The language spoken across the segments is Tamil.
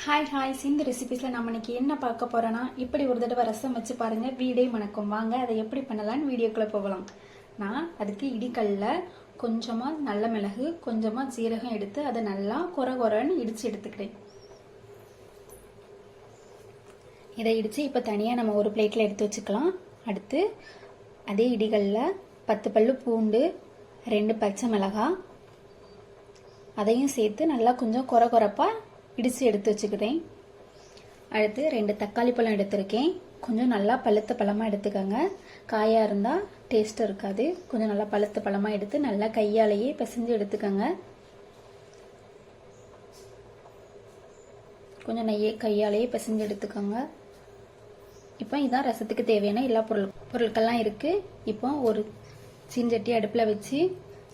ஹாய் இந்த ரெசிபிஸில் நம்ம இன்னைக்கு என்ன பார்க்க போகிறோன்னா, இப்படி ஒரு தடவை ரசம் வச்சு பாருங்கள், வீடே மணக்கும். வாங்க அதை எப்படி பண்ணலான்னு வீடியோக்குள்ளே போகலாம். நான் அதுக்கு இடிக்கல்ல கொஞ்சமாக நல்ல மிளகு, கொஞ்சமாக ஜீரகம் எடுத்து அதை நல்லா கொரன்னு இடித்து எடுத்துக்கிறேன். இதை இடித்து இப்போ தனியாக நம்ம ஒரு பிளேட்டில் எடுத்து வச்சுக்கலாம். அடுத்து அதே இடிகளில் 10 பல்லு பூண்டு, 2 பச்சை மிளகாய் அதையும் சேர்த்து நல்லா கொஞ்சம் கொரப்பாக இடித்து எடுத்து வச்சுக்கிறேன். அடுத்து 2 தக்காளி பழம் எடுத்திருக்கேன். கொஞ்சம் நல்லா பழுத்த பழமாக எடுத்துக்கோங்க. காயாக இருந்தால் டேஸ்ட் இருக்காது. கொஞ்சம் நல்லா பழுத்த பழமாக எடுத்து நல்லா கையாலேயே பிசைஞ்சு எடுத்துக்கோங்க. கொஞ்சம் நெய்யை கையாலேயே பிசைஞ்சு எடுத்துக்கோங்க. இப்போ இதான் ரசத்துக்கு தேவையான எல்லா பொருட்கள்லாம் இருக்குது. இப்போ ஒரு சீஞ்சட்டி அடுப்பில் வச்சு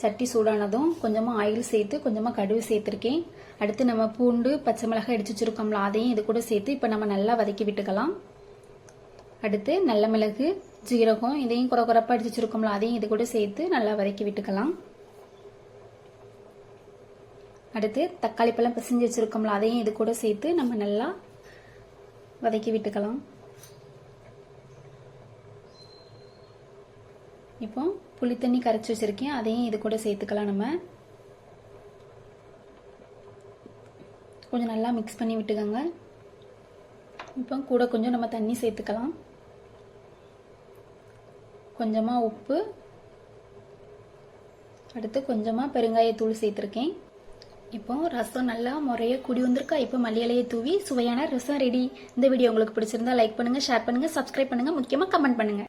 சட்டி சூடானதும் கொஞ்சமாக ஆயில் சேர்த்து கொஞ்சமாக கடுகு சேர்த்துருக்கேன். அடுத்து நம்ம பூண்டு, பச்சை மிளகாய் அடிச்சு வச்சிருக்கோம்ல, அதையும் இது கூட சேர்த்து இப்போ நம்ம நல்லா வதக்கி விட்டுக்கலாம். அடுத்து நல்ல மிளகு, ஜீரகம் இதையும் கொரப்பாக அடிச்சு வச்சிருக்கோம்ல, அதையும் இது கூட சேர்த்து நல்லா வதக்கி விட்டுக்கலாம். அடுத்து தக்காளி பழம் பிசைஞ்சு வச்சிருக்கோம்ல, அதையும் இது கூட சேர்த்து நம்ம நல்லா வதக்கி விட்டுக்கலாம். இப்போ புளி தண்ணி கரைச்சி வச்சிருக்கேன், அதையும் இது கூட சேர்த்துக்கலாம். நம்ம கொஞ்சம் நல்லா மிக்ஸ் பண்ணி விட்டுக்கோங்க. இப்போ கூட கொஞ்சம் நம்ம தண்ணி சேர்த்துக்கலாம். கொஞ்சமாக உப்பு, அடுத்து கொஞ்சமாக பெருங்காயத்தூள் சேர்த்துருக்கேன். இப்போ ரசம் நல்லா முறைய குடி வந்திருக்கா. இப்போ மல்லி இலையை தூவி சுவையான ரசம் ரெடி. இந்த வீடியோ உங்களுக்கு பிடிச்சிருந்தா லைக் பண்ணுங்க, ஷேர் பண்ணுங்க, சப்ஸ்கிரைப் பண்ணுங்க, முக்கியமாக கமெண்ட் பண்ணுங்க.